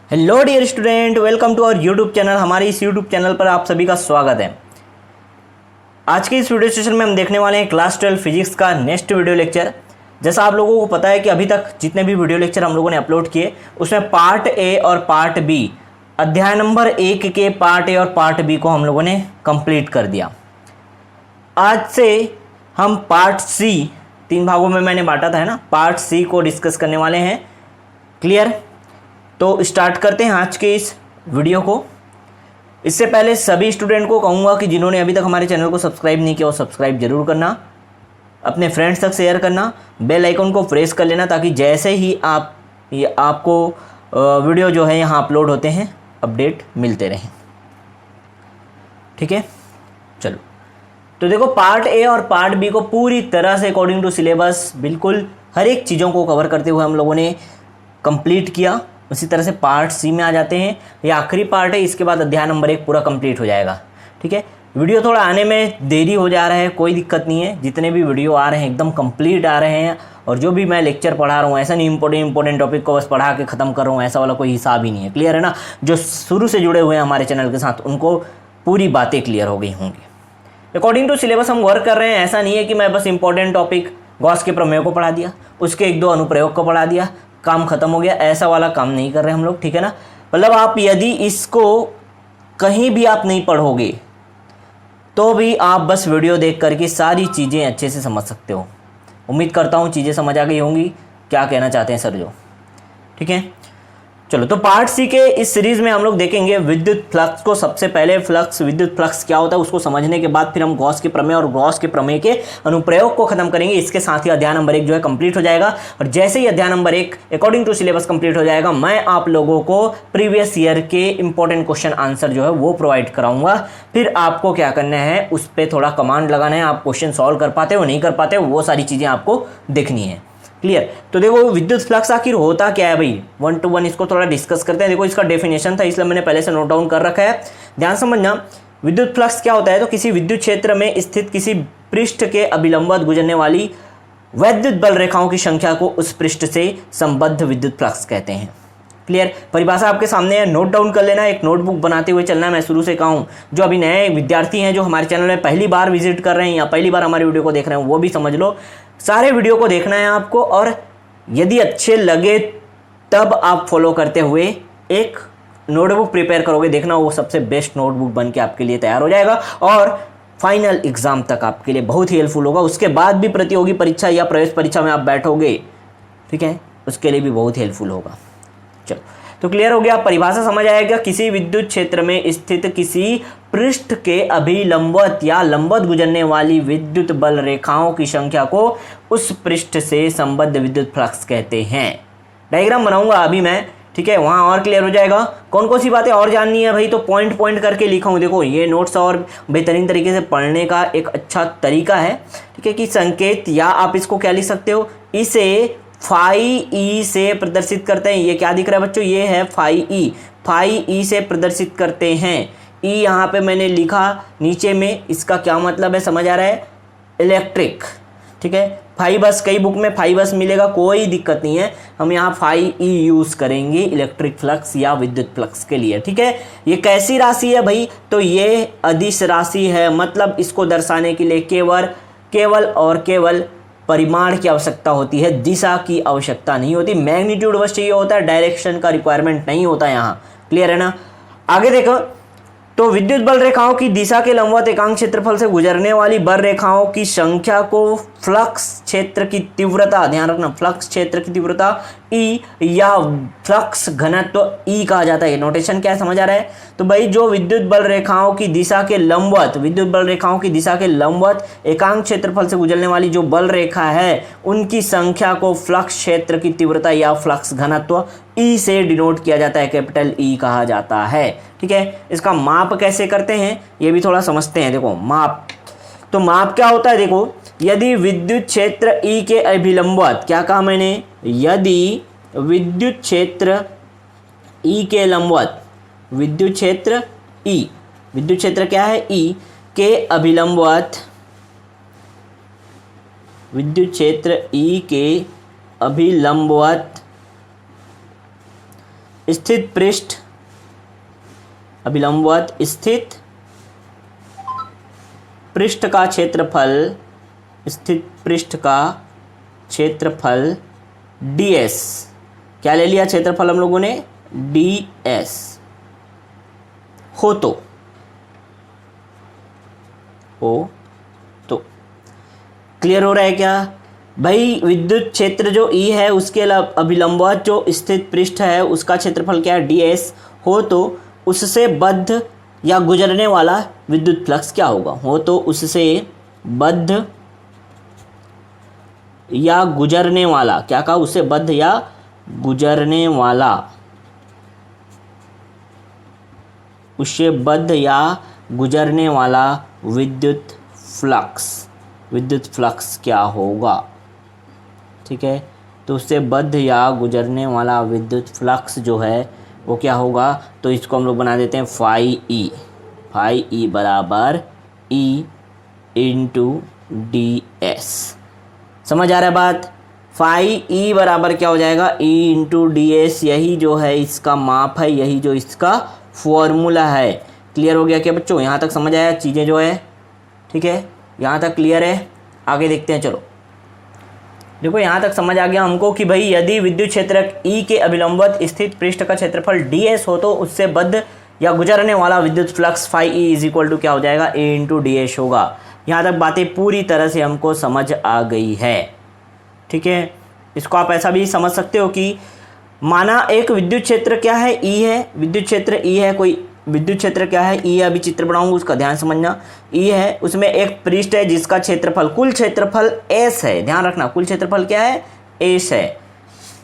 Hello dear student, welcome to our YouTube channel. हमारे इस YouTube channel पर आप सभी का स्वागत है। आज के इस वीडियो सेशन में हम देखने वाले हैं क्लास 12 फिजिक्स का नेक्स्ट वीडियो लेक्चर। जैसा आप लोगों को पता है कि अभी तक जितने भी वीडियो लेक्चर हम लोगों ने अपलोड किए उसमें पार्ट ए और पार्ट बी, अध्याय नंबर 1 के पार्ट ए और पार्ट बी को हम लोगों ने कंप्लीट कर दिया। आज से हम पार्ट सी, 3 भागों में मैंने बांटा था है ना, पार्ट सी को डिस्कस करने वाले हैं। क्लियर? तो स्टार्ट करते हैं आज के इस वीडियो को। इससे पहले सभी स्टूडेंट को कहूँगा कि जिन्होंने अभी तक हमारे चैनल को सब्सक्राइब नहीं किया वो सब्सक्राइब जरूर करना, अपने फ्रेंड्स तक शेयर करना, बेल आइकन को प्रेस कर लेना ताकि जैसे ही आपको वीडियो जो है यहाँ अपलोड होते हैं अपडेट मिलते रहें। ठीक है, चलो। तो देखो, पार्ट ए और पार्ट बी को पूरी तरह से अकॉर्डिंग टू सिलेबस बिल्कुल हर एक चीज़ों को कवर करते हुए हम लोगों ने कंप्लीट किया। उसी तरह से पार्ट सी में आ जाते हैं। ये आखिरी पार्ट है, इसके बाद अध्याय नंबर 1 पूरा कंप्लीट हो जाएगा। ठीक है, वीडियो थोड़ा आने में देरी हो जा रहा है, कोई दिक्कत नहीं है। जितने भी वीडियो आ रहे हैं एकदम कंप्लीट आ रहे हैं। और जो भी मैं लेक्चर पढ़ा रहा हूँ ऐसा नहीं इंपॉर्टेंट टॉपिक को बस पढ़ा के ख़त्म कर रहा हूँ, ऐसा वाला कोई हिसाब ही नहीं है। क्लियर है ना? जो शुरू से जुड़े हुए हैं हमारे चैनल के साथ उनको पूरी बातें क्लियर हो गई होंगी। अकॉर्डिंग टू सिलेबस हम वर्क कर रहे हैं। ऐसा नहीं है कि मैं बस इंपॉर्टेंट टॉपिक गॉस के प्रमेय को पढ़ा दिया, उसके 1-2 अनुप्रयोग को पढ़ा दिया, काम खत्म हो गया, ऐसा वाला काम नहीं कर रहे हम लोग। ठीक है ना? मतलब आप यदि इसको कहीं भी आप नहीं पढ़ोगे तो भी आप बस वीडियो देख करके सारी चीज़ें अच्छे से समझ सकते हो। उम्मीद करता हूँ चीज़ें समझ आ गई होंगी क्या कहना चाहते हैं सर जो। ठीक है, चलो। तो पार्ट सी के इस सीरीज में हम लोग देखेंगे विद्युत फ्लक्स को। सबसे पहले विद्युत फ्लक्स क्या होता है उसको समझने के बाद फिर हम गॉस के प्रमेय और गॉस के प्रमेय के अनुप्रयोग को खत्म करेंगे। इसके साथ ही अध्याय नंबर 1 जो है कंप्लीट हो जाएगा। और जैसे ही अध्याय number 1 according to syllabus complete हो जाएगा, मैं आप लोगों को प्रीवियस ईयर के इंपॉर्टेंट क्वेश्चन आंसर जो है वो प्रोवाइड कराऊंगा। फिर आपको क्या करना है, उस पर थोड़ा कमांड लगाना है। आप क्वेश्चन सॉल्व कर पाते हो नहीं कर पाते हो वो सारी चीज़ें आपको देखनी है। क्लियर? तो देखो, विद्युत फ्लक्स आखिर होता क्या है भाई, 1 to 1 इसको थोड़ा डिस्कस करते हैं। देखो, इसका डेफिनेशन था इसलिए मैंने पहले से नोट डाउन कर रखा है, ध्यान समझना। विद्युत फ्लक्स क्या होता है? तो किसी विद्युत क्षेत्र में स्थित किसी पृष्ठ के अभिलंबवत गुजरने वाली वैद्युत बल रेखाओं की संख्या को उस पृष्ठ से संबद्ध विद्युत फ्लक्स कहते हैं। क्लियर? परिभाषा आपके सामने है, नोट डाउन कर लेना, एक नोटबुक बनाते हुए चलना। मैं शुरू से कहूँ, जो अभी नए विद्यार्थी हैं जो हमारे चैनल में पहली बार विजिट कर रहे हैं या पहली बार हमारे वीडियो को देख रहे हैं, वो भी समझ लो। सारे वीडियो को देखना है आपको, और यदि अच्छे लगे तब आप फॉलो करते हुए एक नोटबुक प्रिपेयर करोगे। देखना, वो सबसे बेस्ट नोटबुक बन के आपके लिए तैयार हो जाएगा और फाइनल एग्जाम तक आपके लिए बहुत ही हेल्पफुल होगा। उसके बाद भी प्रतियोगी परीक्षा या प्रवेश परीक्षा में आप बैठोगे, ठीक है, उसके लिए भी बहुत हेल्पफुल होगा। चलो, तो क्लियर हो गया, परिभाषा समझ आएगा। किसी विद्युत क्षेत्र में स्थित किसी पृष्ठ के अभिलंबवत या लंबवत गुजरने वाली विद्युत बल रेखाओं की संख्या को उस पृष्ठ से संबद्ध विद्युत फ्लक्स कहते हैं। डायग्राम बनाऊंगा अभी मैं, ठीक है, वहां और क्लियर हो जाएगा। कौन कौन सी बातें और जाननी है भाई, तो पॉइंट पॉइंट करके लिखा हूं। देखो, ये नोट्स और बेहतरीन तरीके से पढ़ने का एक अच्छा तरीका है। ठीक है, कि संकेत या आप इसको क्या लिख सकते हो, इसे फाई ई से प्रदर्शित करते हैं। ये क्या दिख रहा है बच्चों, ये है फाई ई से प्रदर्शित करते हैं। ई यहाँ पे मैंने लिखा नीचे में, इसका क्या मतलब है समझ आ रहा है, इलेक्ट्रिक। ठीक है, फाई बस, कई बुक में फाई बस मिलेगा, कोई दिक्कत नहीं है, हम यहाँ फाई ई यूज करेंगे इलेक्ट्रिक फ्लक्स या विद्युत फ्लक्स के लिए। ठीक है, ये कैसी राशि है भाई, तो ये अदिश राशि है। मतलब इसको दर्शाने के लिए केवल और केवल परिमाण की आवश्यकता होती है, दिशा की आवश्यकता नहीं होती। मैग्नीट्यूड बस चाहिए होता है, डायरेक्शन का रिक्वायरमेंट नहीं होता यहाँ। क्लियर है ना? आगे देखो, तो विद्युत बल रेखाओं की दिशा के लंबवत एकांक क्षेत्रफल से गुजरने वाली बल रेखाओं की संख्या को फ्लक्स क्षेत्र की तीव्रता, ध्यान रखना, फ्लक्स क्षेत्र की तीव्रता ई या फ्लक्स घनत्व ई कहा जाता है। नोटेशन क्या है समझ आ रहा है? तो भाई, जो विद्युत बल रेखाओं की दिशा के लंबवत एकांक क्षेत्रफल से गुजरने वाली जो बल रेखा है उनकी संख्या को फ्लक्स क्षेत्र की तीव्रता या फ्लक्स घनत्व ई से डिनोट किया जाता है, कैपिटल ई कहा जाता है। ठीक है, इसका माप कैसे करते हैं ये भी थोड़ा समझते हैं। देखो, माप, तो माप क्या होता है, देखो, यदि विद्युत क्षेत्र ई के अभिलंबवत, क्या कहा मैंने, यदि विद्युत क्षेत्र ई के लंबवत, विद्युत क्षेत्र क्या है, ई के अभिलंबवत, विद्युत क्षेत्र ई के अभिलंबवत स्थित पृष्ठ अभिलंबवत स्थित पृष्ठ का क्षेत्रफल, स्थित पृष्ठ का क्षेत्रफल ds, क्या ले लिया क्षेत्रफल हम लोगों ने, ds हो तो क्लियर हो रहा है क्या भाई। विद्युत क्षेत्र जो E है उसके अभिलंबवत जो स्थित पृष्ठ है उसका क्षेत्रफल क्या है, ds हो तो उससे बद्ध या गुजरने वाला विद्युत फ्लक्स क्या होगा, हो तो उससे बद्ध या गुजरने वाला, क्या कहा, उससे बद्ध या गुजरने वाला, उससे बद्ध या गुजरने वाला विद्युत फ्लक्स क्या होगा। ठीक है, तो उससे बद्ध या गुजरने वाला विद्युत फ्लक्स जो है वो क्या होगा, तो इसको हम लोग बना देते हैं फाई ई बराबर E इंटू ds। समझ आ रहा है बात। फाई ई बराबर क्या हो जाएगा, E इंटू ds, यही जो है इसका माप है, यही जो इसका फॉर्मूला है। क्लियर हो गया क्या बच्चों, यहाँ तक समझ आया चीज़ें जो है। ठीक है, यहाँ तक क्लियर है, आगे देखते हैं। चलो देखो यहाँ तक समझ आ गया हमको कि भाई यदि विद्युत क्षेत्र E के अभिलंबवत स्थित पृष्ठ का क्षेत्रफल ds हो तो उससे बद्ध या गुजरने वाला विद्युत flux phi E is equal to क्या हो जाएगा, A इंटू ds होगा। यहाँ तक बातें पूरी तरह से हमको समझ आ गई है। ठीक है, इसको आप ऐसा भी समझ सकते हो कि माना एक विद्युत क्षेत्र क्या है, E है, विद्युत क्षेत्र E है, कोई विद्युत क्षेत्र क्या है, E है, अभी चित्र बनाऊंगा उसका ध्यान समझना। E है, उसमें एक पृष्ठ है जिसका क्षेत्रफल, कुल क्षेत्रफल S है, ध्यान रखना कुल क्षेत्रफल क्या है, S है।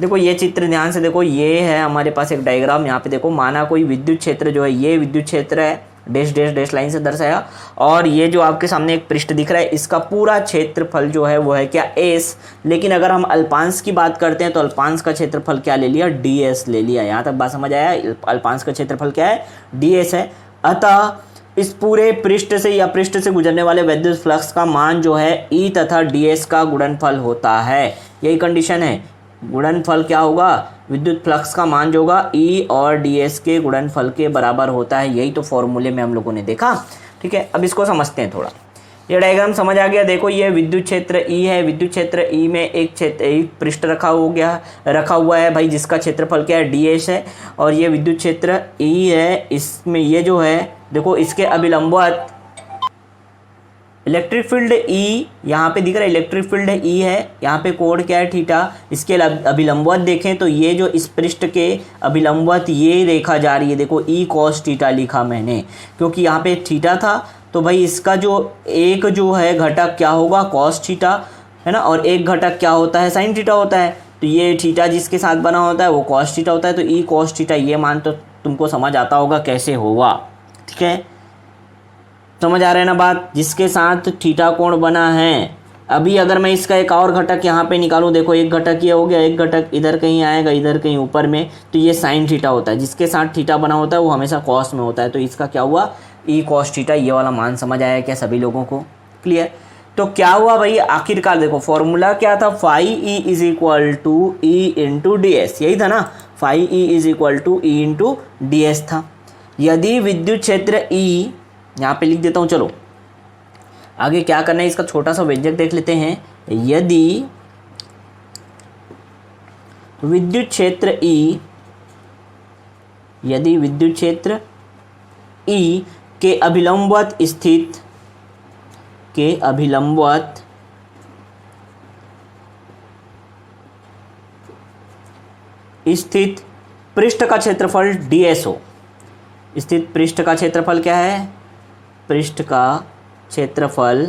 देखो ये चित्र ध्यान से देखो, ये है हमारे पास एक डायग्राम, यहाँ पे देखो माना कोई विद्युत क्षेत्र जो है, ये विद्युत क्षेत्र है, डैश डैश डैश लाइन से दर्शाया, और ये जो आपके सामने एक पृष्ठ दिख रहा है इसका पूरा क्षेत्रफल जो है वो है क्या, S। लेकिन अगर हम अल्पांश की बात करते हैं तो अल्पांश का क्षेत्रफल क्या ले लिया, ds ले लिया। यहाँ तक बात समझ आया, अल्पांश का क्षेत्रफल क्या है, ds है। अतः इस पूरे पृष्ठ से या पृष्ठ से गुजरने वाले विद्युत फ्लक्स का मान जो है E तथा ds का गुणनफल होता है। यही कंडीशन है, गुणनफल क्या होगा, विद्युत फ्लक्स का मान जो होगा E और ds के गुणनफल के बराबर होता है। यही तो फॉर्मूले में हम लोगों ने देखा। ठीक है, अब इसको समझते हैं थोड़ा। ये डायग्राम समझ आ गया। देखो ये विद्युत क्षेत्र E है, विद्युत क्षेत्र E में एक पृष्ठ रखा हुआ है भाई, जिसका क्षेत्रफल क्या है, ds है। और ये विद्युत क्षेत्र E है, इसमें ये जो है देखो इसके अभिलंबवत इलेक्ट्रिक फील्ड E यहाँ पे दिख रहा है, इलेक्ट्रिक फील्ड E है, यहाँ पे कोण क्या है, थीटा। इसके अभिलंबवत देखें तो ये जो इस पृष्ठ के अभिलंबवत ये रेखा जा रही है, देखो E cos थीटा लिखा मैंने, क्योंकि यहाँ पे थीटा था तो भाई इसका जो एक जो है घटक क्या होगा, cos थीटा है ना, और एक घटक क्या होता है, sin थीटा होता है। तो ये थीटा जिसके साथ बना होता है वो cos थीटा होता है, तो E cos थीटा, ये मान तो तुमको समझ आता होगा कैसे होगा। ठीक है, समझ आ रहा है ना बात, जिसके साथ थीटा कोण बना है। अभी अगर मैं इसका एक और घटक यहाँ पे निकालूं, देखो एक घटक ये हो गया, एक घटक इधर कहीं आएगा, इधर कहीं ऊपर में, तो ये साइन थीटा होता है। जिसके साथ थीटा बना होता है वो हमेशा कॉस में होता है, तो इसका क्या हुआ, E cos थीटा। ये वाला मान समझ आया क्या सभी लोगों को, क्लियर। तो क्या हुआ भाई, आखिरकार देखो फॉर्मूला क्या था, phi E is equal to E into ds, यही था ना, phi E is equal to E into ds था। यदि विद्युत क्षेत्र E, यहाँ पे लिख देता हूँ, चलो आगे क्या करना है इसका छोटा सा व्यंजक देख लेते हैं। यदि विद्युत क्षेत्र E, यदि विद्युत क्षेत्र E के अभिलंबवत स्थित, के अभिलंबवत स्थित पृष्ठ का क्षेत्रफल ds हो, स्थित पृष्ठ का क्षेत्रफल क्या है, पृष्ठ का क्षेत्रफल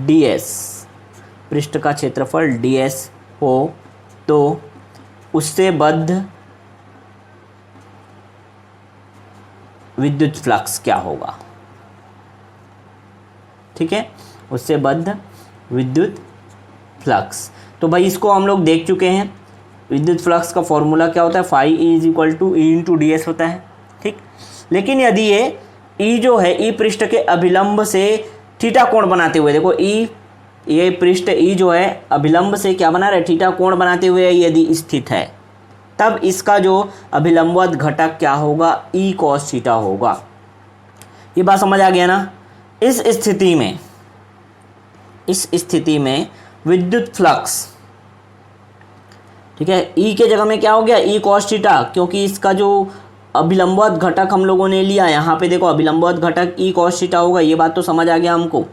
ds, पृष्ठ का क्षेत्रफल ds हो तो उससे बद्ध विद्युत फ्लक्स क्या होगा। ठीक है, उससे बद्ध विद्युत फ्लक्स। तो भाई इसको हम लोग देख चुके हैं, विद्युत फ्लक्स का फॉर्मूला क्या होता है, phi E is equal to E into ds होता है। ठीक, लेकिन यदि ये E जो है, E पृष्ठ के अभिलंब से थीटा कोण बनाते हुए, देखो E, ये पृष्ठ E जो है अभिलंब से क्या बना रहा है, थीटा कोण बनाते हुए यदि स्थित है, तब इसका जो अभिलंबवत घटक क्या होगा, ई कॉस थीटा होगा। ये बात समझ आ गया ना। इस स्थिति में विद्युत फ्लक्स, ठीक है, ई के जगह में क्या हो गया, ई कॉस थीटा, क्योंकि इसका जो अभिलंबवत घटक हम लोगों ने लिया, यहाँ पे देखो अभिलंबवत घटक ई कॉस थीटा होगा। ये बात तो समझ आ गया हमको।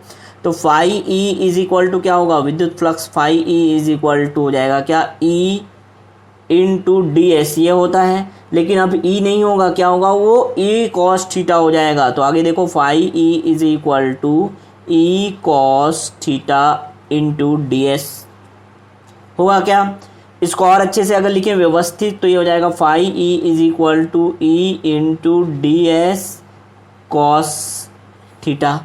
तो phi E is equal to क्या होगा, विद्युत flux phi E is equal to हो जाएगा क्या, ई इंटू डी एस, ये होता है। लेकिन अब ई नहीं होगा, क्या होगा, वो ई कॉस थीटा हो जाएगा। तो आगे देखो phi E is equal to E cos theta into D S होगा क्या। इसको और अच्छे से अगर लिखें व्यवस्थित तो ये हो जाएगा phi E is equal to E into D S cos theta.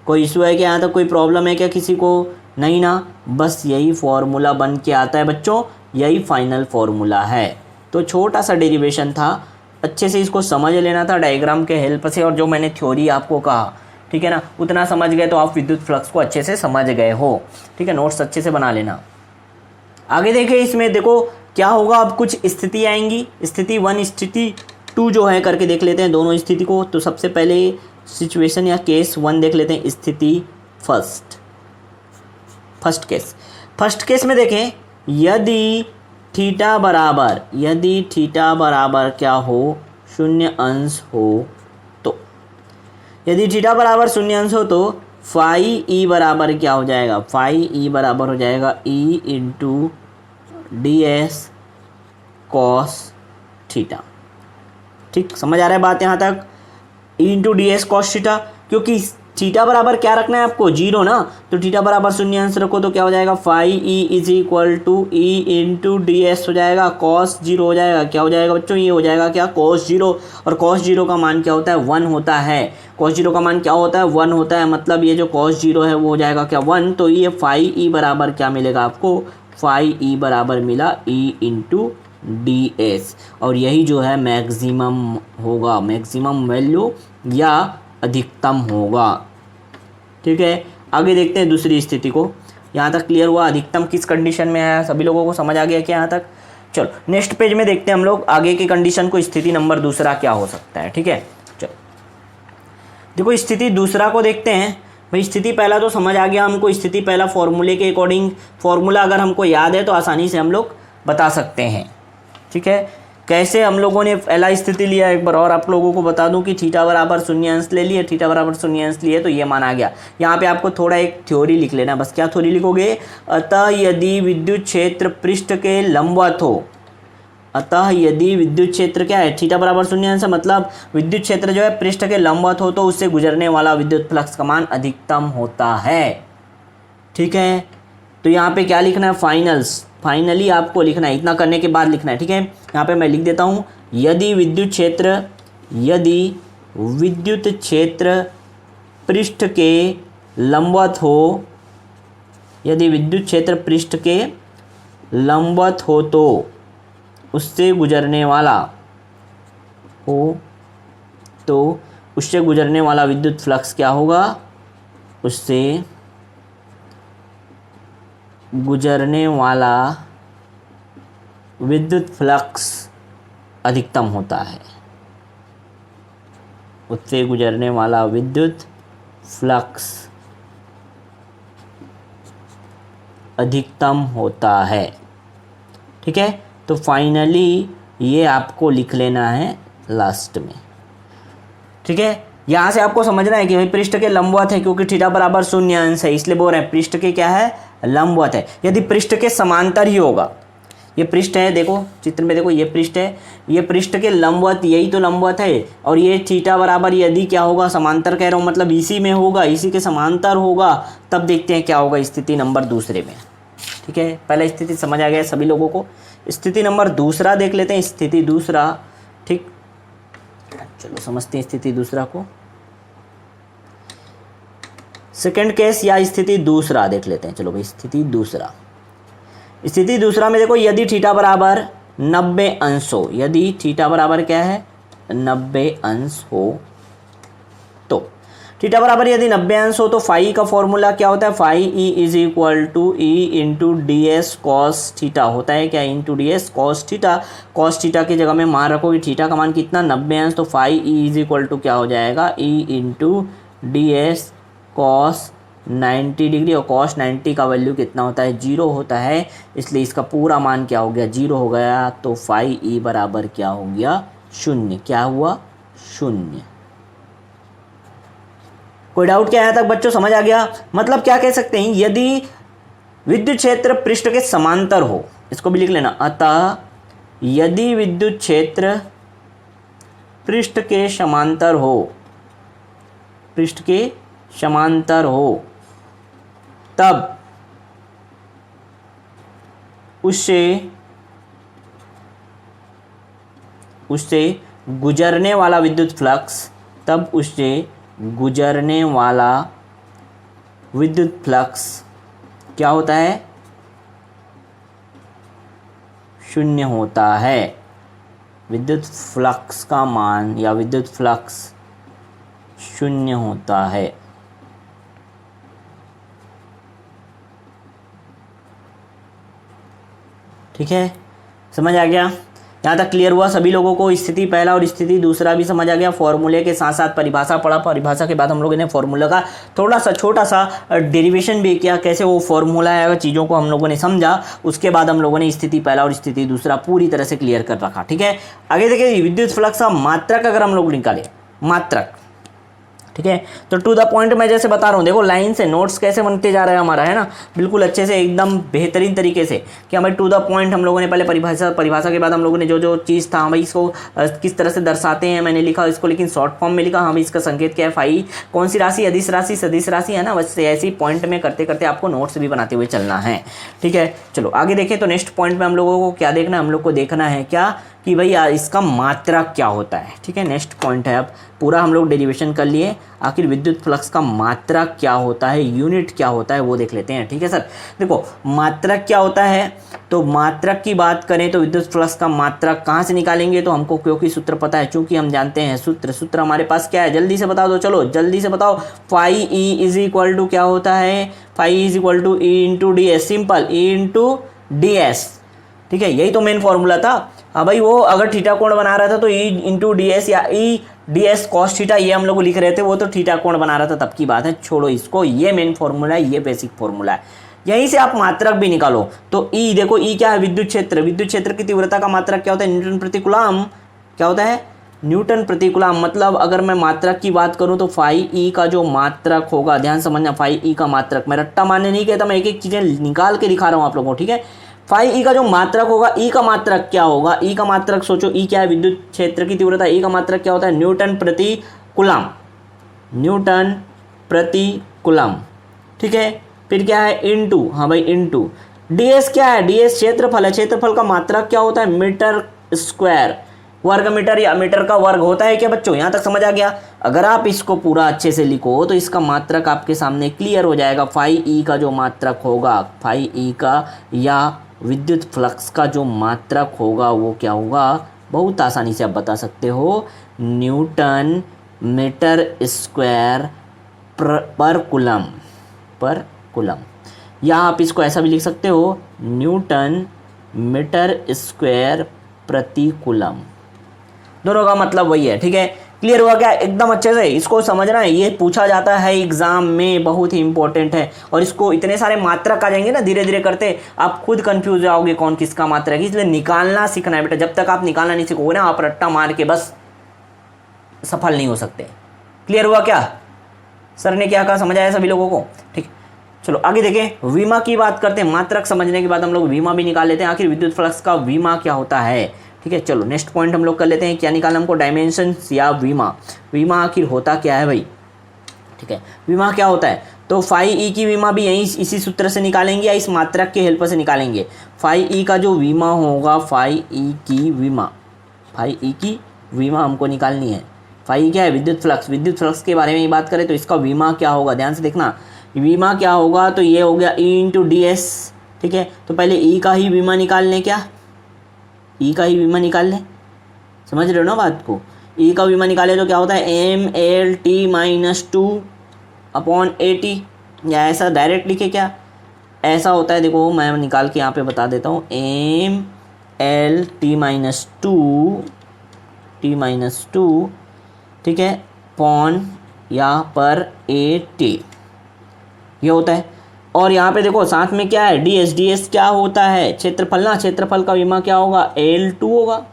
कोई इशू है क्या, यहाँ तक कोई प्रॉब्लम है क्या किसी को, नहीं ना। बस यही फॉर्मूला बन के आता है बच्चों, यही फाइनल फॉर्मूला है। तो छोटा सा डेरिवेशन था, अच्छे से इसको समझ लेना था डायग्राम के हेल्प से, और जो मैंने थ्योरी आपको कहा, ठीक है ना, उतना समझ गए तो आप विद्युत फ्लक्स को अच्छे से समझ गए हो। ठीक है, नोट्स अच्छे से बना लेना। आगे देखें, इसमें देखो क्या होगा, अब कुछ स्थिति आएंगी, स्थिति 1 स्थिति 2 जो है करके देख लेते हैं दोनों स्थिति को। तो सबसे पहले सिचुएशन या केस 1 देख लेते हैं, स्थिति फर्स्ट केस में देखें, यदि थीटा बराबर क्या हो, 0 अंश हो, तो यदि थीटा बराबर 0 अंश हो तो फाई ई बराबर क्या हो जाएगा, फाई ई बराबर हो जाएगा E into D S cos theta. ठीक, समझ आ रहा है बात यहाँ तक, ई into D S cos theta, क्योंकि थीटा बराबर क्या रखना है आपको, 0 ना। तो थीटा बराबर 0 अंश रखो तो क्या हो जाएगा, phi E is equal to E into D S हो जाएगा, कॉस 0 हो जाएगा। क्या हो जाएगा बच्चों, ये हो जाएगा क्या, कॉस 0। और कॉस 0 का मान क्या होता है, 1 होता है। कॉस 0 का मान क्या होता है, 1 होता है। मतलब ये जो कॉस 0 है वो हो जाएगा क्या, 1। तो ये फाई ई बराबर क्या मिलेगा आपको, फाई ई बराबर मिला ई इंटू डी एस। और यही जो है मैक्सिमम होगा, मैक्सिमम वैल्यू या अधिकतम होगा। ठीक है, आगे देखते हैं दूसरी स्थिति को। यहाँ तक क्लियर हुआ, अधिकतम किस कंडीशन में आया, सभी लोगों को समझ आ गया क्या यहाँ तक। चलो नेक्स्ट पेज में देखते हैं हम लोग आगे की कंडीशन को, स्थिति नंबर दूसरा क्या हो सकता है। ठीक है, चलो देखो स्थिति दूसरा को देखते हैं। भाई स्थिति पहला तो समझ आ गया हमको, स्थिति पहला फॉर्मूले के अकॉर्डिंग, फॉर्मूला अगर हमको याद है तो आसानी से हम लोग बता सकते हैं। ठीक है, कैसे हम लोगों ने पहला स्थिति लिया, एक बार और आप लोगों को बता दूं कि थीटा बराबर 0 अंश ले लिए, थीटा बराबर 0 अंश लिए तो ये मान आ गया। यहाँ पे आपको थोड़ा एक थ्योरी लिख लेना, बस क्या थ्योरी लिखोगे, अतः यदि विद्युत क्षेत्र पृष्ठ के लंबवत हो, अतः यदि विद्युत क्षेत्र क्या है, थीटा बराबर 0 अंश, मतलब विद्युत क्षेत्र जो है पृष्ठ के लंबवत हो तो उससे गुजरने वाला विद्युत फ्लक्स का मान अधिकतम होता है। ठीक है, तो यहाँ पे क्या लिखना है, फाइनली आपको लिखना है, इतना करने के बाद लिखना है। ठीक है, यहाँ पे मैं लिख देता हूँ, यदि विद्युत क्षेत्र पृष्ठ के लंबवत हो, यदि विद्युत क्षेत्र पृष्ठ के लंबवत हो तो उससे गुजरने वाला हो, तो उससे गुजरने वाला विद्युत फ्लक्स क्या होगा, उससे गुजरने वाला विद्युत फ्लक्स अधिकतम होता है, उससे गुजरने वाला विद्युत फ्लक्स अधिकतम होता है। ठीक है, तो फाइनली ये आपको लिख लेना है लास्ट में। ठीक है, यहाँ से आपको समझना है कि भाई पृष्ठ के लंबवत है, क्योंकि थीटा बराबर 0 अंश है, इसलिए बोल रहे हैं पृष्ठ के क्या है, लंबवत है। यदि पृष्ठ के समांतर ही होगा, ये पृष्ठ है, देखो चित्र में देखो ये पृष्ठ है, ये पृष्ठ के लंबवत, यही तो लंबवत है। और ये थीटा बराबर यदि क्या होगा, समांतर कह रहा हूँ, मतलब इसी में होगा, इसी के समांतर होगा, तब देखते हैं क्या होगा स्थिति नंबर दूसरे में। ठीक है, पहला स्थिति समझ आ गया सभी लोगों को, स्थिति नंबर दूसरा देख लेते हैं, स्थिति दूसरा। ठीक, चलो समझते हैं स्थिति दूसरा को। सेकंड केस या स्थिति दूसरा देख लेते हैं। चलो भाई स्थिति दूसरा में देखो, यदि थीटा बराबर 90 अंश हो, यदि थीटा बराबर क्या है, 90 अंश हो, तो थीटा बराबर यदि 90 अंश हो तो फाई का फॉर्मूला क्या होता है, phi E is equal to E into D S cos theta होता है क्या, into D S cos theta. Cos theta की जगह में मान रखोगे थीटा का मान कितना 90 अंश, तो phi E is equal to क्या हो जाएगा, E into D S cos 90 degree, और कॉस 90 का वैल्यू कितना होता है, 0 होता है, इसलिए इसका पूरा मान क्या हो गया, 0 हो गया। तो फाई ई बराबर क्या हो गया, 0। क्या हुआ, 0। कोई डाउट क्या आया तक बच्चों, समझ आ गया? मतलब क्या कह सकते हैं, यदि विद्युत क्षेत्र पृष्ठ के समांतर हो, इसको भी लिख लेना, अतः यदि विद्युत क्षेत्र पृष्ठ के समांतर हो, पृष्ठ के समांतर हो, तब उससे गुजरने वाला विद्युत फ्लक्स, तब उससे गुजरने वाला विद्युत फ्लक्स क्या होता है, 0 होता है। विद्युत फ्लक्स का मान या विद्युत फ्लक्स 0 होता है। ठीक है, समझ आ गया? यहाँ तक क्लियर हुआ सभी लोगों को? स्थिति पहला और स्थिति दूसरा भी समझ आ गया। फॉर्मूले के साथ साथ परिभाषा पढ़ा, परिभाषा के बाद हम लोगों ने फॉर्मूला का थोड़ा सा छोटा सा डेरिवेशन भी किया, कैसे वो फॉर्मूला है, चीज़ों को हम लोगों ने समझा। उसके बाद हम लोगों ने स्थिति पहला और स्थिति दूसरा पूरी तरह से क्लियर कर रखा। ठीक है, आगे देखिए, विद्युत फ्लक्स का मात्रक अगर हम लोग निकालें, मात्रक, ठीक है, तो टू द पॉइंट मैं जैसे बता रहा हूँ, देखो लाइन से नोट्स कैसे बनते जा रहा है हमारा, है ना, बिल्कुल अच्छे से एकदम बेहतरीन तरीके से कि हमें टू द पॉइंट हम लोगों ने पहले परिभाषा के बाद हम लोगों ने जो चीज़ था, भाई इसको किस तरह से दर्शाते हैं, मैंने लिखा इसको, लेकिन शॉर्ट फॉर्म में लिखा। हम इसका संकेत क्या है, फाई कौन सी राशि, अदिश राशि, सदिश राशि, है ना, बस ऐसी पॉइंट में करते करते आपको नोट्स भी बनाते हुए चलना है। ठीक है, चलो आगे देखें। तो नेक्स्ट पॉइंट में हम लोगों को क्या देखना है, हम लोग को देखना है क्या कि भाई इसका मात्रक क्या होता है। ठीक है, नेक्स्ट पॉइंट है, अब पूरा हम लोग डेरिवेशन कर लिए, आखिर विद्युत फ्लक्स का मात्रक क्या होता है, यूनिट क्या होता है, वो देख लेते हैं। ठीक है सर, देखो मात्रक क्या होता है, तो मात्रक की बात करें तो विद्युत फ्लक्स का मात्रक कहाँ से निकालेंगे, तो हमको क्योंकि सूत्र पता है, चूंकि हम जानते हैं सूत्र हमारे पास क्या है, जल्दी से बता दो, चलो जल्दी से बताओ। Phi E is equal to क्या होता है, phi is equal to E into D S, simple, E into D S. ठीक है, यही तो मेन फॉर्मूला था। हाँ भाई, वो अगर थीटा कोण बना रहा था तो ई इंटू डी एस या E D S cos theta, ये हम लोग लिख रहे थे, वो तो थीटा कोण बना रहा था तब की बात है, छोड़ो इसको, ये मेन फॉर्मूला है, ये बेसिक फॉर्मूला है। यहीं से आप मात्रक भी निकालो, तो ई देखो, ई क्या है, विद्युत क्षेत्र, विद्युत क्षेत्र की तीव्रता का मात्रक क्या होता है, न्यूटन प्रति कूलम। क्या होता है, न्यूटन प्रति कूलम। मतलब अगर मैं मात्रक की बात करूं तो फाई ई का जो मात्रक होगा, ध्यान समझना, फाई ई का मात्रक, मैं रट्टा मारने नहीं कहता, मैं एक एक चीजें निकाल के दिखा रहा हूं आप लोगों को। ठीक है, फाई ई का जो मात्रक होगा, ई का मात्रक क्या होगा, ई का मात्रक सोचो, ई क्या है, विद्युत क्षेत्र की तीव्रता, ई का मात्रक क्या होता है, न्यूटन प्रति कूलम, न्यूटन प्रति कूलम। ठीक है, फिर क्या है, इनटू, हाँ भाई इनटू डीएस क्या है, डीएस क्षेत्रफल है, क्षेत्रफल का मात्रक क्या होता है, मीटर स्क्वायर, वर्ग मीटर या मीटर का वर्ग होता है क्या बच्चों, यहाँ तक समझ आ गया? अगर आप इसको पूरा अच्छे से लिखो तो इसका मात्रक आपके सामने क्लियर हो जाएगा। फाई ई का जो मात्रक होगा, फाई ई का या विद्युत फ्लक्स का जो मात्रक होगा वो क्या होगा, बहुत आसानी से आप बता सकते हो, न्यूटन मीटर स्क्वायर पर कूलम, पर कूलम, या आप इसको ऐसा भी लिख सकते हो, न्यूटन मीटर स्क्वायर प्रति कूलम। दोनों का मतलब वही है। ठीक है, क्लियर हुआ क्या एकदम अच्छे से? इसको समझना है, ये पूछा जाता है एग्जाम में, बहुत ही इंपॉर्टेंट है। और इसको इतने सारे मात्रक आ जाएंगे ना धीरे धीरे करते, आप खुद कंफ्यूज हो जाओगे कौन किसका मात्रक है, इसलिए निकालना सीखना है बेटा। जब तक आप निकालना नहीं सीखोगे ना, आप रट्टा मार के बस सफल नहीं हो सकते। क्लियर हुआ क्या? सर ने क्या कहा, समझ आया सभी लोगों को? ठीक, चलो आगे देखें, विमा की बात करते हैं। मात्रक समझने के बाद हम लोग विमा भी निकाल लेते हैं, आखिर विद्युत फ्लक्स का विमा क्या होता है। ठीक है, चलो नेक्स्ट पॉइंट हम लोग कर लेते हैं, क्या निकालना हमको, डायमेंशंस या विमा। विमा आखिर होता क्या है भाई? ठीक है, विमा क्या होता है, तो फाई ई की विमा भी यहीं इसी सूत्र से निकालेंगे या इस मात्रक के हेल्प से निकालेंगे। फाई ई का जो विमा होगा, फाई ई की विमा, फाई ई की विमा हमको निकालनी है। फाई क्या है, विद्युत फ्लक्स, विद्युत फ्लक्स के बारे में ही बात करें तो इसका विमा क्या होगा, ध्यान से देखना, विमा क्या होगा, तो ये हो गया ई इंटू डी एस। ठीक है, तो पहले ई का ही विमा निकाल लें, क्या ई का ही विमा निकाल लें, समझ रहे हो ना बात को, ई का विमा निकाले तो क्या होता है MLT-2/AT, या ऐसा डायरेक्ट लिखे क्या, ऐसा होता है। देखो मैं निकाल के यहाँ पे बता देता हूँ, MLT-2 ठीक है पॉन या पर AT, ये होता है। और यहाँ पे देखो साथ में क्या है, DS क्या होता है, क्षेत्रफल ना, क्षेत्रफल का विमा क्या होगा, L2 होगा।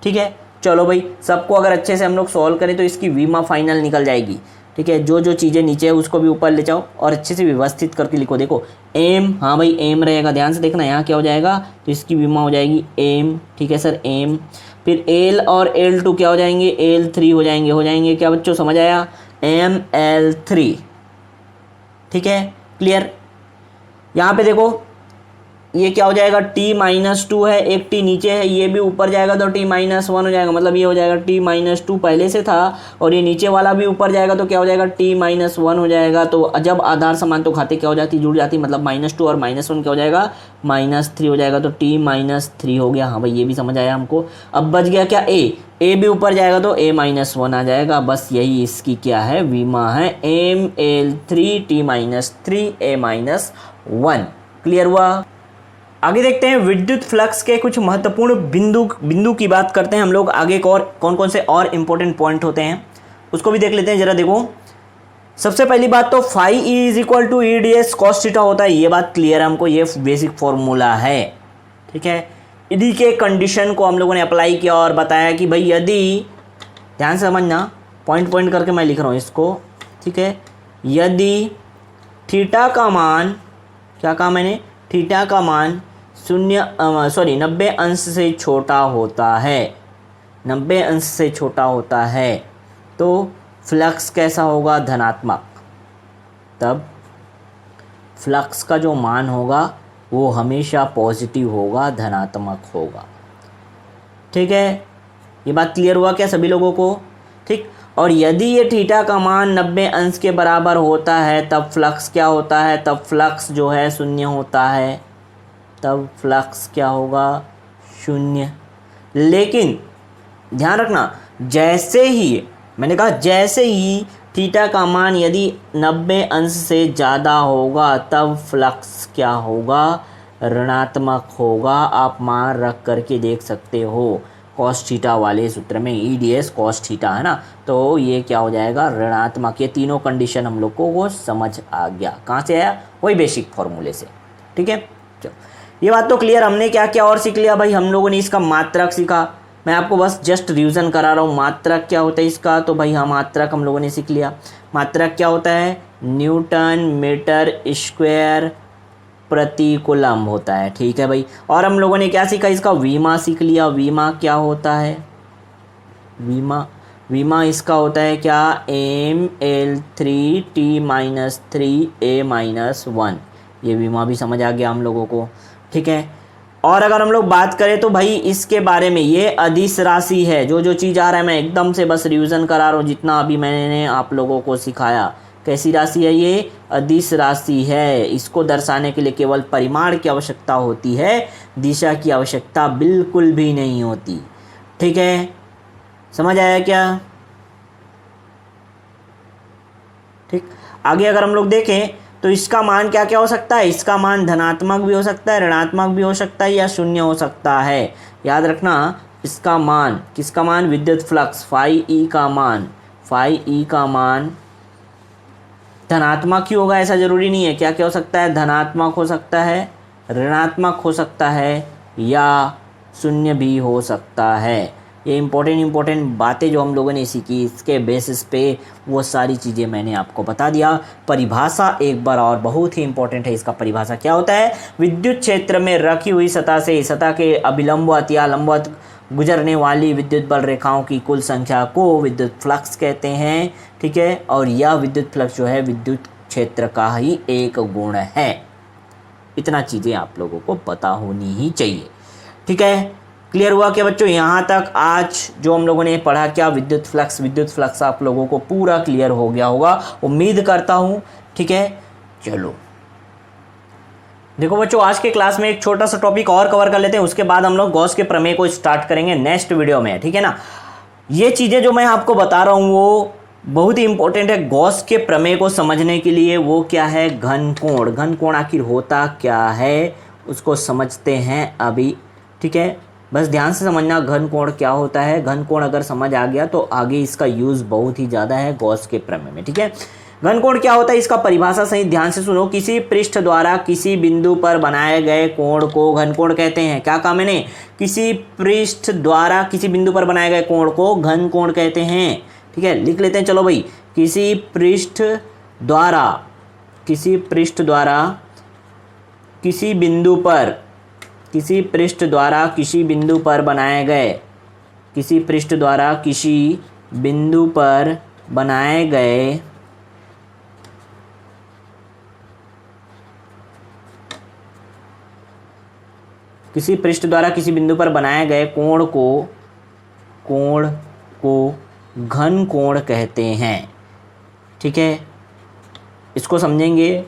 ठीक है चलो भाई, सबको अगर अच्छे से हम लोग सॉल्व करें तो इसकी विमा फाइनल निकल जाएगी। ठीक है, जो जो चीज़ें नीचे है उसको भी ऊपर ले जाओ और अच्छे से व्यवस्थित करके लिखो। देखो एम, हाँ भाई एम रहेगा, ध्यान से देखना यहाँ क्या हो जाएगा, तो इसकी विमा हो जाएगी एम। ठीक है सर एम, फिर एल और L2 क्या हो जाएंगे, L3 हो जाएंगे क्या बच्चों, समझ आया, ML3। ठीक है क्लियर। यहाँ पे देखो ये क्या हो जाएगा, T-2 है, एक T नीचे है, ये भी ऊपर जाएगा तो T-1 हो जाएगा, मतलब ये हो जाएगा T-2 पहले से था और ये नीचे वाला भी ऊपर जाएगा तो क्या हो जाएगा, T-1 हो जाएगा। तो जब आधार समान तो खाते क्या हो जाती, जुड़ जाती, मतलब -2 और -1 क्या हो जाएगा, -3 हो जाएगा, तो T-3 हो गया। हाँ भाई ये भी समझ आया हमको। अब बच गया क्या, ए भी ऊपर जाएगा तो A-1 आ जाएगा, बस यही इसकी क्या है, विमा है, ML3 T-3 A-1। क्लियर हुआ। आगे देखते हैं विद्युत फ्लक्स के कुछ महत्वपूर्ण बिंदु की बात करते हैं हम लोग आगे, कौन कौन से और इम्पोर्टेंट पॉइंट होते हैं उसको भी देख लेते हैं जरा। देखो सबसे पहली बात तो phi E is equal to EDS cos theta होता है, ये बात क्लियर है हमको, ये बेसिक फॉर्मूला है। ठीक है, यदि के कंडीशन को हम लोगों ने अप्लाई किया और बताया कि भाई यदि, ध्यान से समझना, पॉइंट करके मैं लिख रहा हूँ इसको। ठीक है, यदि थीटा का मान, क्या कहा मैंने, थीटा का मान 90 अंश से छोटा होता है, 90 अंश से छोटा होता है, तो फ्लक्स कैसा होगा, धनात्मक। तब फ्लक्स का जो मान होगा वो हमेशा पॉजिटिव होगा, धनात्मक होगा। ठीक है, ये बात क्लियर हुआ क्या सभी लोगों को। ठीक, और यदि ये थीटा का मान 90 अंश के बराबर होता है तब फ्लक्स क्या होता है, तब फ्लक्स जो है शून्य होता है, तब फ्लक्स क्या होगा, शून्य। लेकिन ध्यान रखना, जैसे ही मैंने कहा, जैसे ही थीटा का मान यदि 90 अंश से ज़्यादा होगा तब फ्लक्स क्या होगा, ऋणात्मक होगा। आप मान रख करके देख सकते हो, कॉस थीटा वाले सूत्र में EDS cos थीटा है ना, तो ये क्या हो जाएगा, ऋणात्मक। ये तीनों कंडीशन हम लोग को समझ आ गया, कहाँ से आया, वही बेसिक फॉर्मूले से। ठीक है चलो, ये बात तो क्लियर। हमने क्या क्या और सीख लिया भाई, हम लोगों ने इसका मात्रक सीखा, मैं आपको बस जस्ट रिवीजन करा रहा हूँ। मात्रक क्या होता है इसका, तो भाई हाँ मात्रक हम लोगों ने सीख लिया। मात्रक क्या होता है, न्यूटन मीटर स्क्वायर प्रति कूलम होता है। ठीक है भाई, और हम लोगों ने क्या सीखा, इसका विमा सीख लिया। विमा क्या होता है, विमा इसका होता है क्या, ML3 T-3 A-1, ये विमा भी समझ आ गया हम लोगों को। ठीक है, और अगर हम लोग बात करें तो भाई इसके बारे में, ये अदिश राशि है, जो चीज़ आ रहा है मैं एकदम से बस रिवीजन करा रहा हूँ जितना अभी मैंने आप लोगों को सिखाया। कैसी राशि है ये, अदिश राशि है। इसको दर्शाने के लिए केवल परिमाण की आवश्यकता होती है, दिशा की आवश्यकता बिल्कुल भी नहीं होती। ठीक है, समझ आया क्या। ठीक, आगे अगर हम लोग देखें तो इसका मान क्या क्या हो सकता है, इसका मान धनात्मक भी हो सकता है, ऋणात्मक भी हो सकता है, या शून्य हो सकता है। याद रखना, इसका मान, किसका मान, विद्युत फ्लक्स फाई ई का मान धनात्मक ही होगा, ऐसा जरूरी नहीं है। क्या क्या हो सकता है, धनात्मक हो सकता है, ऋणात्मक हो सकता है, या शून्य भी हो सकता है। ये इम्पोर्टेंट बातें जो हम लोगों ने सीखी, इसके बेसिस पे वो सारी चीज़ें मैंने आपको बता दिया। परिभाषा एक बार और बहुत ही इम्पोर्टेंट है, इसका परिभाषा क्या होता है, विद्युत क्षेत्र में रखी हुई सतह से सतह के अभिलंबवत या लंबवत गुजरने वाली विद्युत बल रेखाओं की कुल संख्या को विद्युत फ्लक्स कहते हैं। ठीक है, और यह विद्युत फ्लक्स जो है विद्युत क्षेत्र का ही एक गुण है। इतना चीज़ें आप लोगों को पता होनी ही चाहिए। ठीक है, क्लियर हुआ क्या बच्चों, यहाँ तक आज जो हम लोगों ने पढ़ा क्या, विद्युत फ्लक्स आप लोगों को पूरा क्लियर हो गया होगा, उम्मीद करता हूँ। ठीक है, चलो देखो बच्चों, आज के क्लास में एक छोटा सा टॉपिक और कवर कर लेते हैं, उसके बाद हम लोग गॉस के प्रमेय को स्टार्ट करेंगे नेक्स्ट वीडियो में। ठीक है ना, ये चीज़ें जो मैं आपको बता रहा हूँ वो बहुत ही इंपॉर्टेंट है गॉस के प्रमेय को समझने के लिए। वो क्या है? घन कोण। घन कोण आखिर होता क्या है उसको समझते हैं अभी, ठीक है। बस ध्यान से समझना घन कोण क्या होता है। घन कोण अगर समझ आ गया तो आगे इसका यूज़ बहुत ही ज़्यादा है गॉस के प्रमेय में, ठीक है। घन कोण क्या होता है इसका परिभाषा सही ध्यान से सुनो। किसी पृष्ठ द्वारा किसी बिंदु पर बनाए गए कोण को घन कोण कहते हैं। क्या कहा मैंने? किसी पृष्ठ द्वारा किसी बिंदु पर बनाए गए कोण को घन कोण कहते हैं, ठीक है। लिख लेते हैं, चलो भाई। किसी पृष्ठ द्वारा किसी बिंदु पर बनाए गए किसी पृष्ठ द्वारा किसी बिंदु पर बनाए गए किसी पृष्ठ द्वारा किसी बिंदु पर बनाए गए कोण को घन कोण कहते हैं, ठीक है। इसको समझेंगे।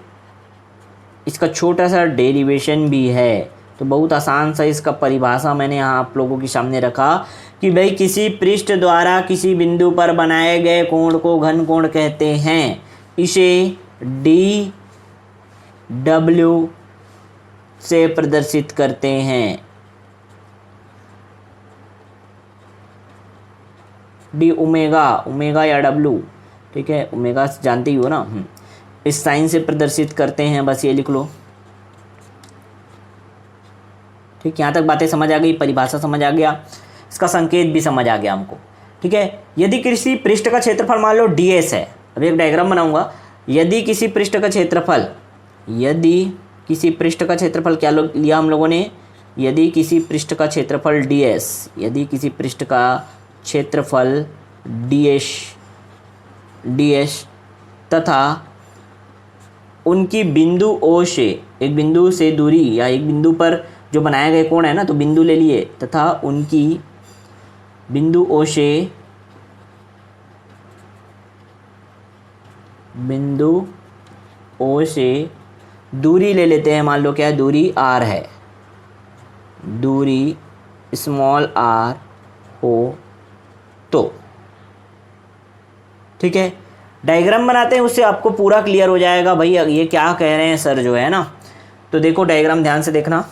इसका छोटा सा डेरिवेशन भी है, तो बहुत आसान सा इसका परिभाषा मैंने यहाँ आप लोगों के सामने रखा कि भाई किसी पृष्ठ द्वारा किसी बिंदु पर बनाए गए कोण को घन कोण कहते हैं। इसे डी डब्ल्यू से प्रदर्शित करते हैं। डी ओमेगा या डब्ल्यू, ठीक है। ओमेगा जानते ही हो ना, इस साइन से प्रदर्शित करते हैं, बस ये लिख लो, ठीक। यहाँ तक बातें समझ आ गई, परिभाषा समझ आ गया, इसका संकेत भी समझ आ गया हमको, ठीक है। यदि किसी पृष्ठ का क्षेत्रफल मान लो ds है, अब एक डायग्राम बनाऊंगा। यदि किसी पृष्ठ का क्षेत्रफल क्या लिया हम लोगों ने? यदि किसी पृष्ठ का क्षेत्रफल ds तथा उनकी बिंदु O से एक बिंदु से दूरी या एक बिंदु पर जो बनाए गए कोण है ना, तो बिंदु ले लिए, तथा उनकी बिंदु O से दूरी ले लेते हैं। मान लो क्या है? दूरी r है, दूरी स्मॉल r हो तो, ठीक है। डायग्राम बनाते हैं, उससे आपको पूरा क्लियर हो जाएगा भाई ये क्या कह रहे हैं सर जो है ना। तो देखो डायग्राम ध्यान से देखना।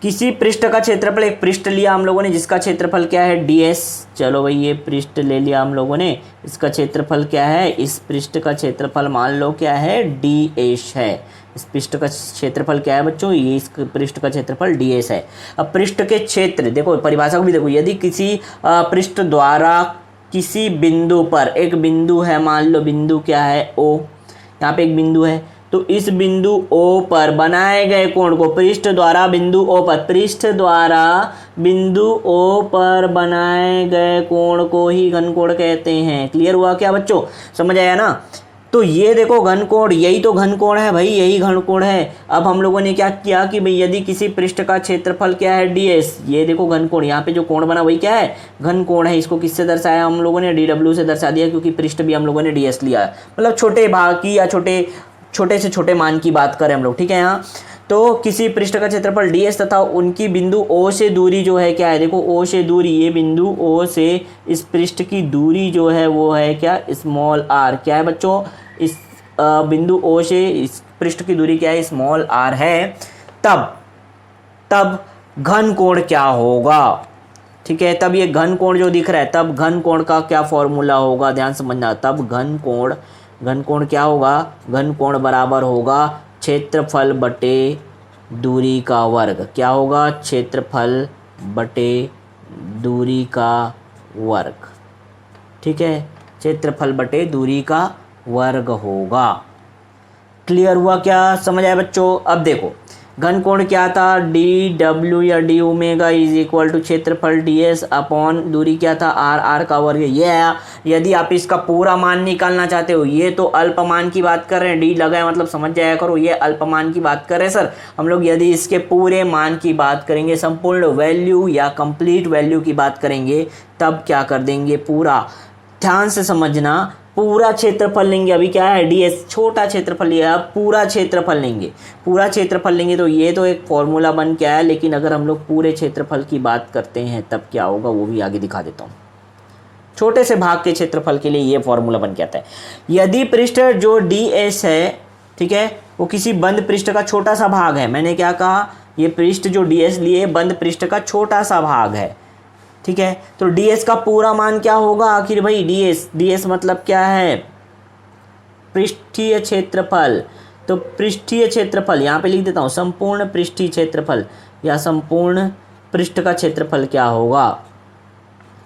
किसी पृष्ठ का क्षेत्रफल, एक पृष्ठ लिया हम लोगों ने जिसका क्षेत्रफल क्या है? ds। चलो भाई ये पृष्ठ ले लिया हम लोगों ने, इसका क्षेत्रफल क्या है? इस पृष्ठ का क्षेत्रफल मान लो क्या है? ds है। इस पृष्ठ का क्षेत्रफल क्या है बच्चों? ये इस पृष्ठ का क्षेत्रफल ds है। अब पृष्ठ के क्षेत्र देखो, परिभाषा को भी देखो। यदि किसी पृष्ठ द्वारा किसी बिंदु पर, एक बिंदु है, मान लो बिंदु क्या है? O, यहाँ पे एक बिंदु है, तो इस बिंदु O पर बनाए गए कोण को पृष्ठ द्वारा बिंदु O पर बनाए गए कोण को ही घन कोण कहते हैं। क्लियर हुआ क्या बच्चों? समझ आया ना? तो ये देखो घन कोण, यही तो घन कोण है भाई, यही घन कोण है। अब हम लोगों ने क्या किया कि भाई यदि किसी पृष्ठ का क्षेत्रफल क्या है? ds। ये देखो घन कोण, यहाँ पे जो कोण बना वही क्या है? घन कोण है। इसको किससे दर्शाया हम लोगों ने? dw से दर्शा दिया, क्योंकि पृष्ठ भी हम लोगों ने ds लिया है। मतलब छोटे भाग की या छोटे से छोटे मान की बात करें हम लोग, ठीक है। यहाँ तो किसी पृष्ठ का क्षेत्रफल ds तथा उनकी बिंदु O से दूरी जो है क्या है? देखो O से दूरी, ये बिंदु O से इस पृष्ठ की दूरी जो है वो है क्या? Small r। क्या है बच्चों? इस बिंदु O से इस पृष्ठ की दूरी क्या है? स्मॉल r है। तब घन कोण क्या होगा? ठीक है, तब ये घन कोण जो दिख रहा है, तब घन कोण का क्या फॉर्मूला होगा? ध्यान समझना। तब घन कोण क्या होगा? घन कोण बराबर होगा क्षेत्रफल बटे दूरी का वर्ग। क्या होगा? क्षेत्रफल बटे दूरी का वर्ग, ठीक है। क्षेत्रफल बटे दूरी का वर्ग होगा। क्लियर हुआ क्या? समझ आया बच्चों? अब देखो घन कोण क्या था? डी डब्ल्यू या D omega is equal to क्षेत्रफल ds अपॉन दूरी क्या था? r का वर्ग। ये आया। यदि आप इसका पूरा मान निकालना चाहते हो, ये तो अल्पमान की बात कर रहे हैं, डी लगाए मतलब समझ जाया करो, ये अल्पमान की बात कर रहे हैं सर हम लोग। यदि इसके पूरे मान की बात करेंगे, संपूर्ण वैल्यू या कंप्लीट वैल्यू की बात करेंगे, तब क्या कर देंगे? पूरा ध्यान से समझना, पूरा क्षेत्रफल लेंगे, अभी क्या है ds छोटा क्षेत्रफल लिया, अब पूरा क्षेत्रफल लेंगे, पूरा क्षेत्रफल लेंगे तो ये तो एक फॉर्मूला बन के आया, लेकिन अगर हम लोग पूरे क्षेत्रफल की बात करते हैं तब क्या होगा वो भी आगे दिखा देता हूँ। छोटे से भाग के क्षेत्रफल के लिए ये फॉर्मूला बन के आता है। यदि पृष्ठ जो ds है, ठीक है, वो किसी बंद पृष्ठ का छोटा सा भाग है, मैंने क्या कहा, ये पृष्ठ जो ds लिए बंद पृष्ठ का छोटा सा भाग है, ठीक है, तो ds का पूरा मान क्या होगा आखिर भाई, ds मतलब क्या है, पृष्ठीय क्षेत्रफल। तो पृष्ठीय क्षेत्रफल यहाँ पे लिख देता हूँ, संपूर्ण पृष्ठीय क्षेत्रफल या संपूर्ण पृष्ठ का क्षेत्रफल क्या होगा,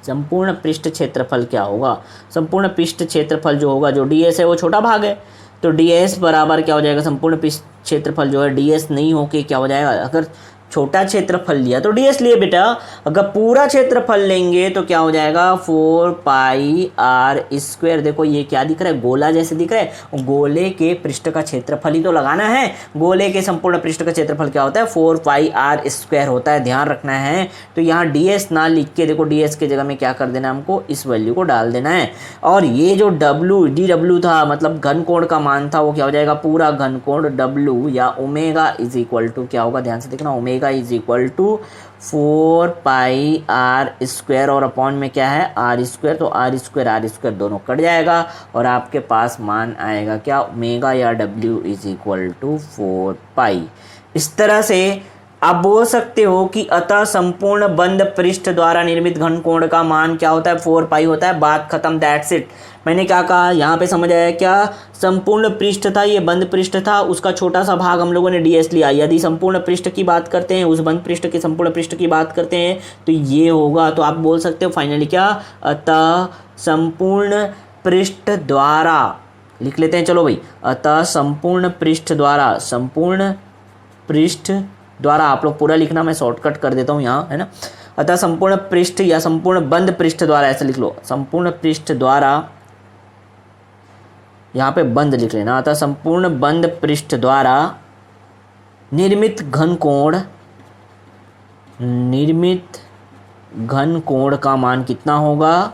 संपूर्ण पृष्ठ क्षेत्रफल क्या होगा, संपूर्ण पृष्ठ क्षेत्रफल जो होगा, जो ds है वो छोटा भाग है, तो ds बराबर क्या हो जाएगा, संपूर्ण पृष्ठ क्षेत्रफल जो है ds नहीं होके क्या हो जाएगा, अगर छोटा क्षेत्रफल लिया तो ds लिए बेटा, अगर पूरा क्षेत्रफल लेंगे तो क्या हो जाएगा 4πr²। देखो ये क्या दिख रहा है, गोला जैसे दिख रहा है, गोले के पृष्ठ का क्षेत्रफल ही तो लगाना है, गोले के संपूर्ण पृष्ठ का क्षेत्रफल क्या होता है 4πr² होता है, ध्यान रखना है। तो यहाँ ds ना लिख के देखो ds के जगह में क्या कर देना, हमको इस वैल्यू को डाल देना है, और ये जो dw था मतलब घन कोण का मान था, वो क्या हो जाएगा पूरा घन कोण w या ओमेगा इज इक्वल टू क्या होगा, ध्यान से देखना, omega is equal to 4πr² और अपॉन में क्या है r², तो r² दोनों कट जाएगा और आपके पास मान आएगा क्या, ओमेगा या w इज इक्वल टू 4π। इस तरह से आप बोल सकते हो कि अतः संपूर्ण बंद पृष्ठ द्वारा निर्मित घन कोण का मान क्या होता है 4π होता है, बात खत्म, दैट्स इट। मैंने क्या कहा यहाँ पे समझ आया क्या, संपूर्ण पृष्ठ था, ये बंद पृष्ठ था, उसका छोटा सा भाग हम लोगों ने ds लिया, यदि संपूर्ण पृष्ठ की बात करते हैं, उस बंद पृष्ठ के संपूर्ण पृष्ठ की बात करते हैं तो ये होगा, तो आप बोल सकते हो फाइनली क्या, अतः संपूर्ण पृष्ठ द्वारा, लिख लेते हैं चलो भाई, अतः संपूर्ण पृष्ठ द्वारा, संपूर्ण पृष्ठ द्वारा, आप लोग पूरा लिखना, मैं शॉर्टकट कर देता हूँ यहाँ, है ना, अतः संपूर्ण पृष्ठ या संपूर्ण बंद पृष्ठ द्वारा, ऐसे लिख लो, संपूर्ण पृष्ठ द्वारा, यहाँ पे बंद लिख लेना, अतः संपूर्ण बंद पृष्ठ द्वारा निर्मित घन कोण का मान कितना होगा,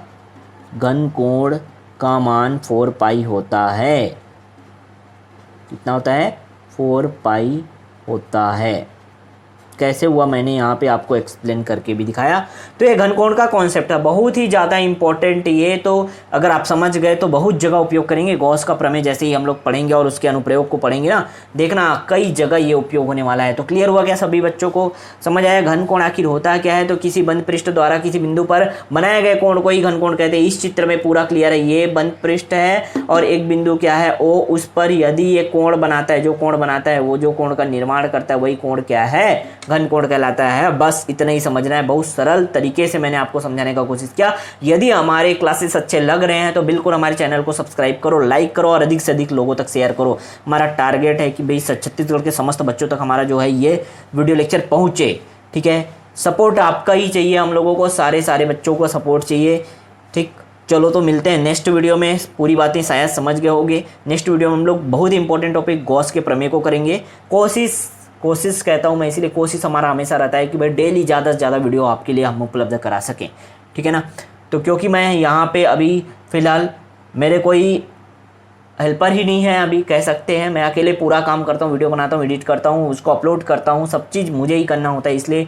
घन कोण का मान 4π होता है, कितना होता है 4π होता है। कैसे हुआ मैंने यहाँ पे आपको एक्सप्लेन करके भी दिखाया। तो ये घनकोण का कॉन्सेप्ट है, बहुत ही ज़्यादा इंपॉर्टेंट, ये तो अगर आप समझ गए तो बहुत जगह उपयोग करेंगे। गॉस का प्रमेय जैसे ही हम लोग पढ़ेंगे और उसके अनुप्रयोग को पढ़ेंगे ना, देखना कई जगह ये उपयोग होने वाला है। तो क्लियर हुआ क्या सभी बच्चों को, समझ आया घनकोण आखिर होता क्या है। तो किसी बंद पृष्ठ द्वारा किसी बिंदु पर बनाए गए कोण को ही घनकोण कहते हैं। इस चित्र में पूरा क्लियर है, ये बंद पृष्ठ है और एक बिंदु क्या है ओ, उस पर यदि ये कोण बनाता है, जो कोण बनाता है वो जो कोण का निर्माण करता है वही कोण क्या है, घनकोण कहलाता है। बस इतना ही समझना है, बहुत सरल तरीके से मैंने आपको समझाने का कोशिश किया। यदि हमारे क्लासेस अच्छे लग रहे हैं तो बिल्कुल हमारे चैनल को सब्सक्राइब करो, लाइक करो और अधिक से अधिक लोगों तक शेयर करो। हमारा टारगेट है कि भाई छत्तीसगढ़ के समस्त बच्चों तक हमारा जो है ये वीडियो लेक्चर पहुंचे। ठीक है, सपोर्ट आपका ही चाहिए, हम लोगों को सारे बच्चों को सपोर्ट चाहिए। ठीक, चलो तो मिलते हैं नेक्स्ट वीडियो में। पूरी बातें शायद समझ गए होंगे। नेक्स्ट वीडियो में हम लोग बहुत इंपॉर्टेंट टॉपिक गॉस के प्रमेय को करेंगे। कोशिश कहता हूँ मैं, इसीलिए कोशिश हमारा हमेशा रहता है कि भाई डेली ज़्यादा से ज़्यादा वीडियो आपके लिए हम उपलब्ध करा सकें। ठीक है ना। तो क्योंकि मैं यहाँ पे अभी फ़िलहाल मेरे कोई हेल्पर ही नहीं है, अभी कह सकते हैं मैं अकेले पूरा काम करता हूँ, वीडियो बनाता हूँ, एडिट करता हूँ, उसको अपलोड करता हूँ, सब चीज़ मुझे ही करना होता है, इसलिए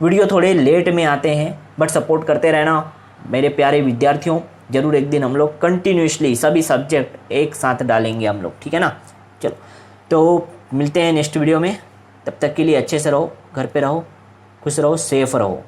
वीडियो थोड़े लेट में आते हैं। बट सपोर्ट करते रहना मेरे प्यारे विद्यार्थियों। ज़रूर एक दिन हम लोग कंटिन्यूसली सभी सब्जेक्ट एक साथ डालेंगे हम लोग। ठीक है ना। चलो तो मिलते हैं नेक्स्ट वीडियो में। तब तक के लिए अच्छे से रहो, घर पे रहो, खुश रहो, सेफ रहो।